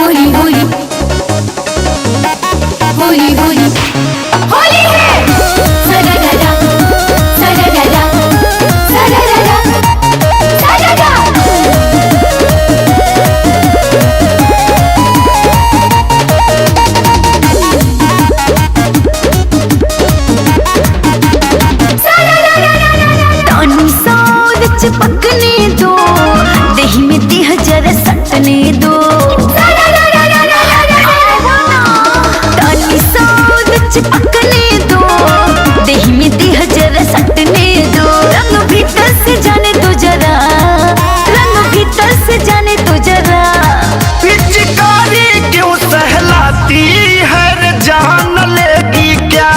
होली होली होली होली होली है। सदा दादा सदा दादा सदा दादा सदा दादा। पकने दो दही में देह जरा सटने दो पकने दो दही में देह जरा सटने दो। रंग भीतर से जाने तो जरा रंग भीतर से जाने तो जरा। पिचकारी क्यों सहलाती है रे जान लेगी क्या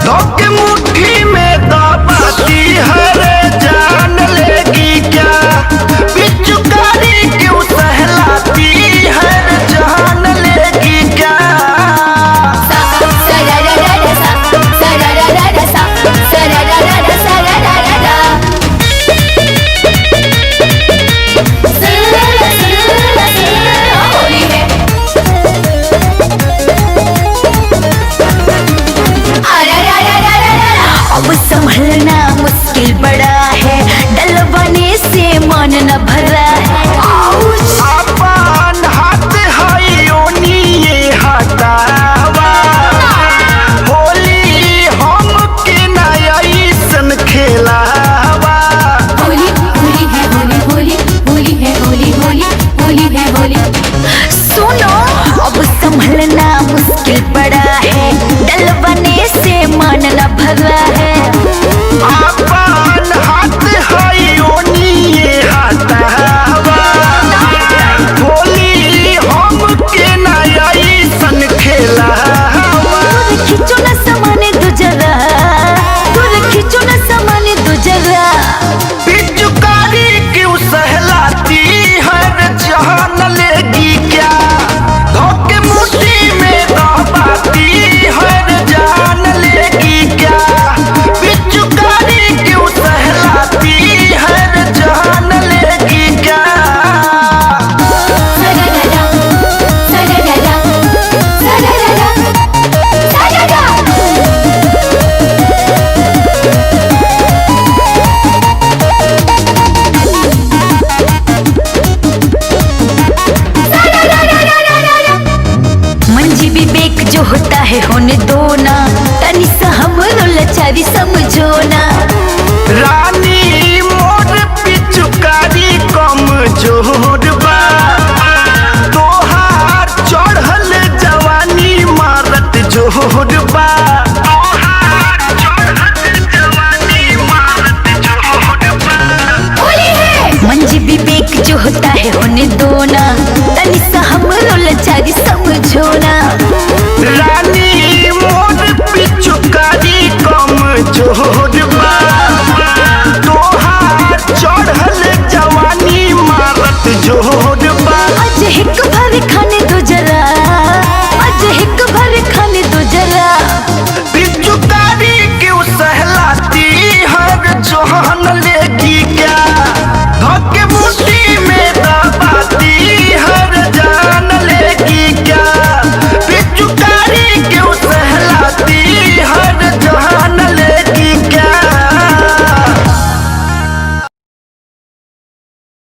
धोखे मुट्ठी में दबाती है रे जान लेगी क्या। पिचकारी क्यों सहलाती है रे जान लेगी क्या। अब संभलना मुश्किल बड़ा है डलवाने से मन न भरा है। अपन हाथ है ओनी ये हटावा होली हम के नया सन खेलावा। होली होली है होली होली होली है होली होली होली है होली। सुनो अब संभलना मुश्किल बड़ा है डलवाने से मन न भरा है। अपन हाथ है ओनी ये हटावा होली हम के नया सन खेलावा। खींचो न सामान दो जरा खींचो न सामान दो जरा। पिचकारी क्यों सहलाती है रे जान लेगी क्या धोखे मुट्ठी में दबाती है रे जान लेगी क्या। पिचकारी क्यों सहलाती है रे जान लेगी क्या। सदा दादा सदा दादा सदा दादा सदा मंजी विवेक जो होता है होने दो ना तनी सा हमरो लाचारी समझो ना। रानी मोर पिचकारी कम जोर बा तोहार चढ़ल जवानी मारत जोर बा। होली है। मंजी विवेक जो होता है होने दो ना